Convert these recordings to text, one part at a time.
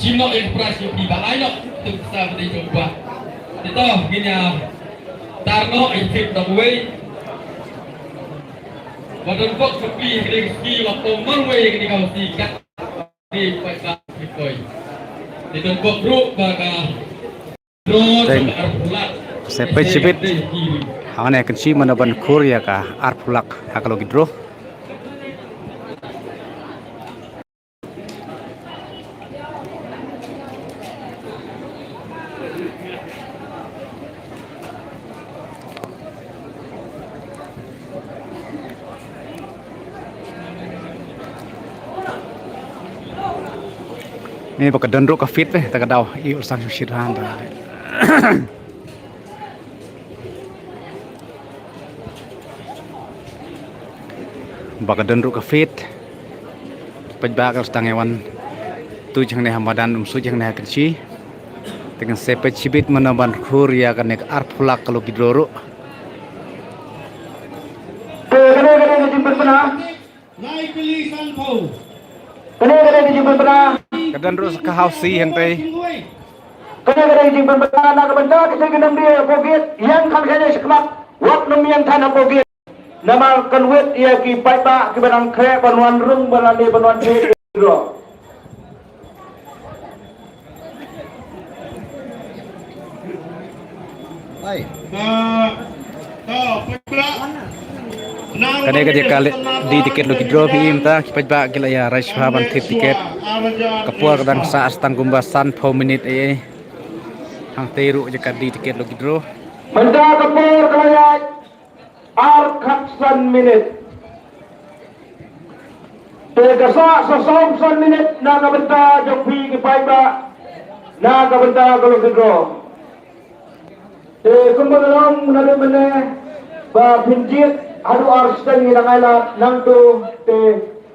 Chino ekspresi di balai untuk bisa dicoba. Itu gini Tarno efek dawei. Wadon kok sepi ski waktu marwei di kau sikat di pasar Bitcoin. Itu kok bro baga drone sampai arpulat. Sampai cibit. Hawan akan sih menaban Korea kah arpulak kalau gitu. Ini pakai dendruk ke fit tak kadau i urusan syirhan dah. Pakai dendruk ke fit pejbak harus tangewan tu jang ne hamadan umsu jang ne kenci dengan sepe cibit menaban Korea kan nek arpulak kalau gidoro naik pilihan kau. kadang terus ke hausi yang teh Kadang-kadang jing berbeda nak benda kita kena dia bogit yang kami saja sekemak wak yang tanah bogit nama kenwet ia ki paipa ki barang krek banuan rung balani banuan tri dro. Baik. kadang kadang kali di tiket lo gidro pim ta pejbak gila ya rais haban tiket kapur kadang saat tang gumbasan 4 menit hang teru je di tiket lo gidro Benda kapur kaya arkatsan minit. Tegasa sesomsan minit naga benda jopi ki paipa naga benda kalau gidro. Kumbalang nade mene ba pinjit adu arstan ni nangala nang tu te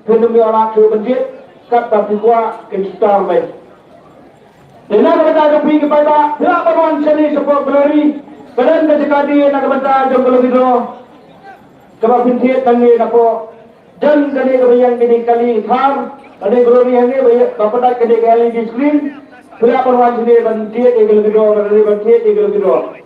penumi ala ke pinjit kat ba pikwa ke star mai. Dena benda jopi ki paipa ya baruan seni support glory karen ke jakadi naga benda jong gidro. Kaba pinjit tangi nako dan kali kebayang ini kali kham ada glory hange bapak kali kali di screen sudah baruan seni pinjit gidro dari pinjit gidro.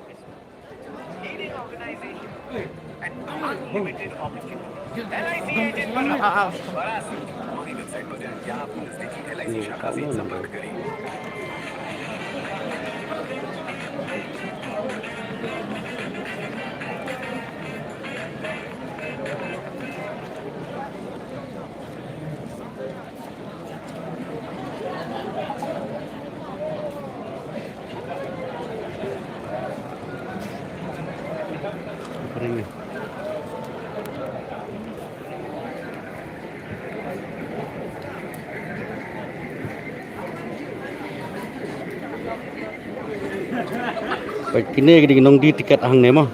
Baik kini gini nong di tiket hang nemo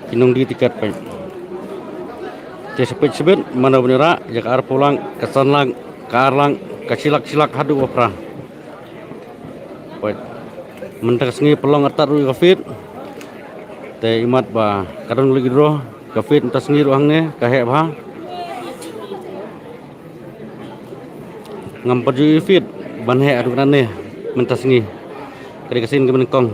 kinong di tiket baik sepet sebet mana benera jak ar pulang kesanlang karlang kesilak hadu opera baik mentak sengi pelong atar ru kafit te imat ba kadang lagi dro kafit entas sengi ru hangne kahe ba ngam perju fit banhe adu kanane mentas sengi kali kesin ke menengkong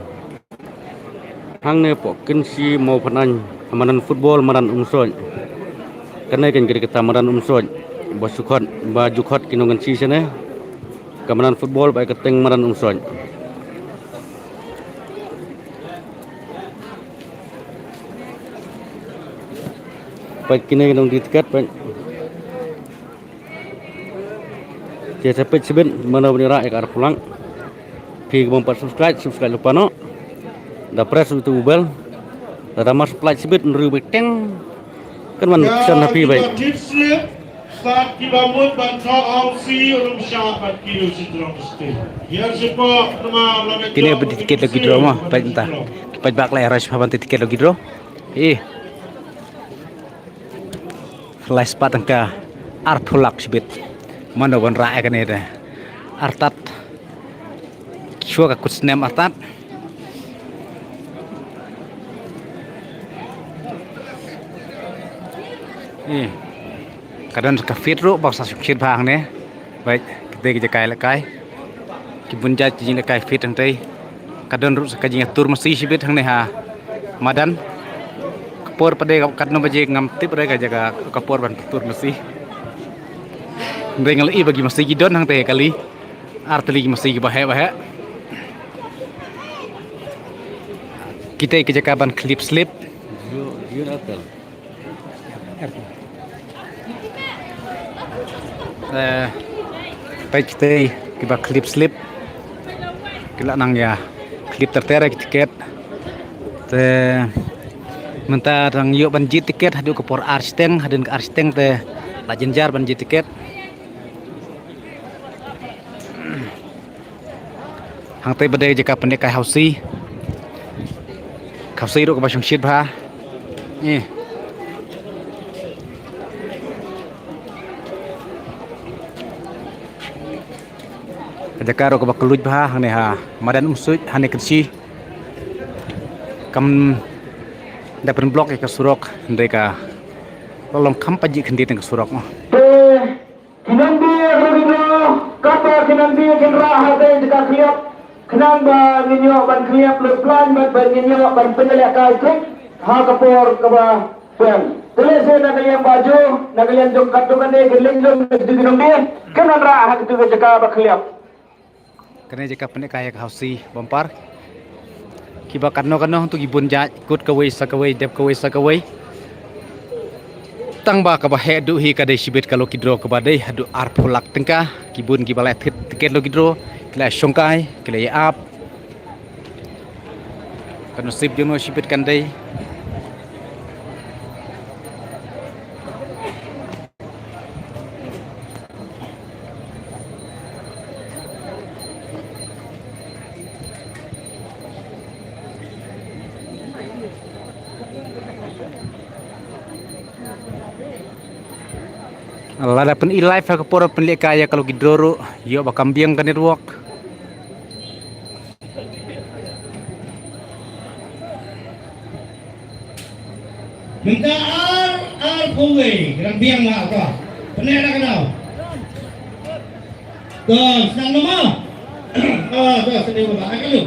hang ne pokin si mau penan amanan football maran umsoj kanai kan kiri kita maran umsoj basukot bajukot kinongan si sene kamanan football baik keteng maran umsoj baik kini kinong di tiket baik dia sampai sebin mana benera ekar pulang pi bompat subscribe lupa no da press itu bel da mas flight sebit nru teng kan man kesan happy baik saat kilomut dan soal si orang syabat kilo sidrom ste ya sepo nama kini beli tiket lagi dro mah baik entah baik bak lah ras papan tiket lagi dro flash pat angka arpulak sebit mana wan rae kan ini artat Shua ka kutsnem artat kadang ka fitru baksa sukir bang ne baik kita ke kai lekai kibun jat jing kai fit hang tei kadon ru sakajing tur masi sibit hang ne ha madan kapor pade kat no baje ngam tip re ka jaga kapor ban tur masi ndengal i bagi masi gidon hang tei kali arteli masi bahe kita ke jaga ban clip slip yun atal kita kiba clip slip kila nang ya clip terterek tiket te menta rang yuk banji tiket hadu ke por arsteng hadin ke arsteng te lajenjar banji tiket hang te badai jaka pendekai hausi ru ke basung shit bha Jakaro ko bakeluj bah hane ha madan umsuj hane kersi kam dapat blok ke surok mereka lolom kam paji kendi teng surok mah kinang dia rodino kata kinang dia kinra hade jika kliap kenang ba ninyo ban kliap le plan ban ninyo ban penelak kai klik ha kapor ka ba pen telese na kalian baju na kalian jong katukan de geling jong di kinang dia kenang ra ha tu jika ba kliap kena jika pendek kaya hausi bompar kiba kano untuk ibun jat kut kawai sakawai dep kawai sakawai tang ba ka ba hedu hi kadai sibit kalau kidro ka badai hadu arpulak tengka kibun kibalet hit tiket lo kidro kila syongkai kila ya up kanu sip jono sibit kandai lada pen live ka pora pen kaya kalau gidoro yo bakambiang kan network minta ar kowe gerang biang lah apa benar nak kenal tuh senang nama tuh sedih bapak akan lu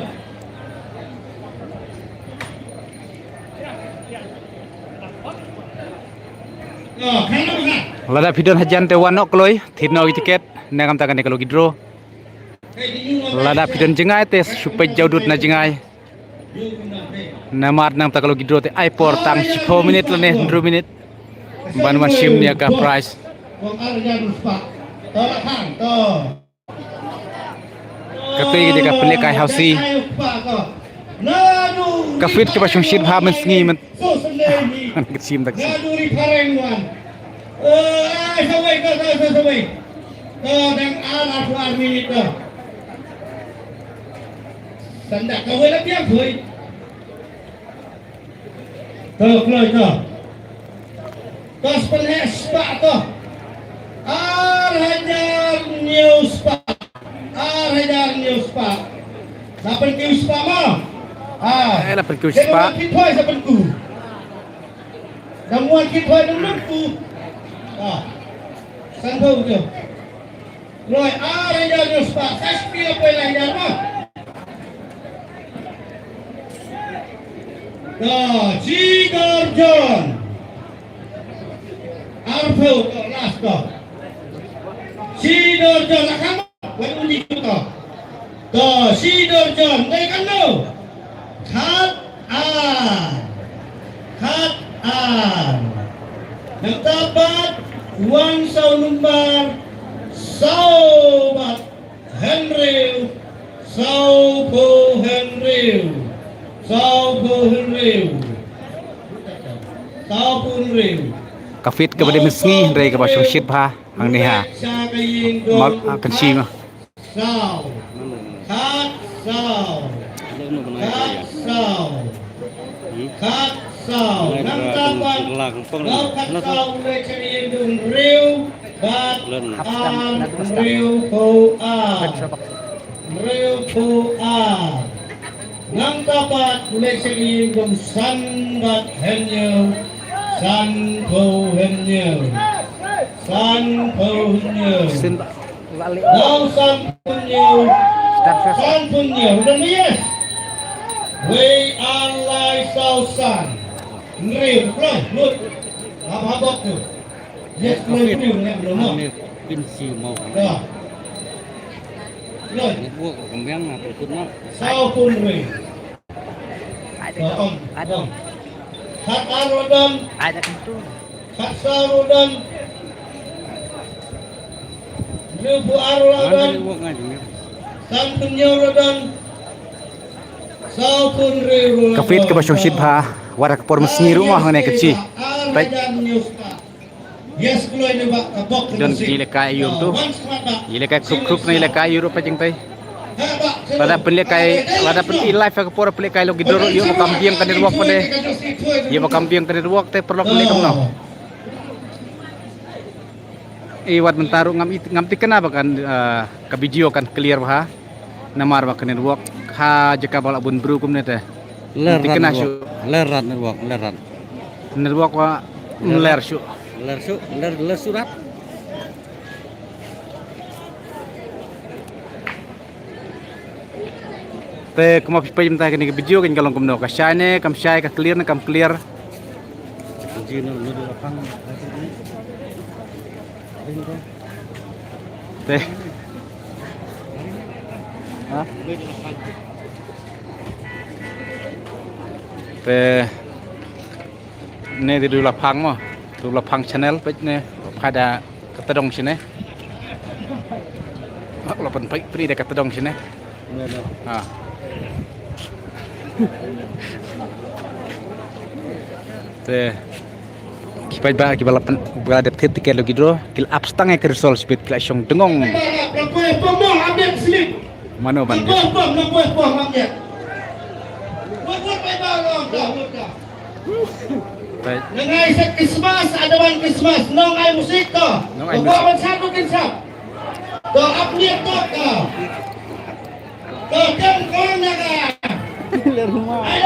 kan apa lada pidon hajan te wanok kloi thino tiket nangam takan kalau gidro lada pidon jengai te supaya jaudut na jengai namat nam ta kalau gidro te aipor tang 10 minit lene 2 minit banwan sim nia ka price kate ge ka pelekai hausi kafit ke basung shit ha men sngi men sim tak sampai dan alat army itu sandak kau lah dia koi keloi tu kos penes pak tu hajar news pak dapat news pak mah dapat news pak kita dapat ku namun kita dapat ku sangkau tu rồi hajar news pak SP apa yang hajar mah Cigar John Arfo last go Cigar John akan buat undi kita Cigar John dari kan lo cut yang dapat uang sau number Saubat Henry Saupo Henry kafit ke bade mesngi dari ke basung shit bha ang ni ha mal akan si ma nang dapat mulai sering sangat henyo sanko henyo nau sanko henyo San pun dia, udah ni yes. Wei An Lai Sao San. Ngeri, belum, lut. Habak tu. Yes, belum ni belum. Ini pinsi mau. Dah. Belum. Buat kembang apa ikut nak. Sao pun wei. Ada. Hat Arodan. Ada tentu. Hat Sarodan. Lubu Arodan. Buat ngaji. San pun Rodan. Sao pun wei. Kafit ke Bashong Shidha warak por mesni rumah ngene kecil. Baik. Yes, kalau ini bak kabok. Dan gile kai yum tu. Gile kai krup na gile kai Europe jeng tai. Pada penle kai pada penti live ke por penle kai lo gidro yo makam biang kan ruak pade. Yo makam biang kan ruak te perlu penle kam no. Iwat mentaru ngam kenapa kan ka video kan clear bah. Namar ba kan ruak ha jeka bala bun bru kum ne te. Lerat nerwak wa ler syu. Ler surat. Te kema pipai mta kini video kan kalong kumno ka syane kam syai ka clear na kam clear. Jino lu di lapang. Te. Ha? Te ne di lapang mo. Tu lapang channel page ne pada ketedong sini. Lapan page pri de ketedong sini. Ha. Te kipai ba kibala bala de tiket lo gidro kil abstang ke resol speed kila syong dengong mano ban Nengai set Christmas, ada wan Christmas, nong ai musik to. Bawa satu kinsap. To update to ka. To jam kau naga. Ai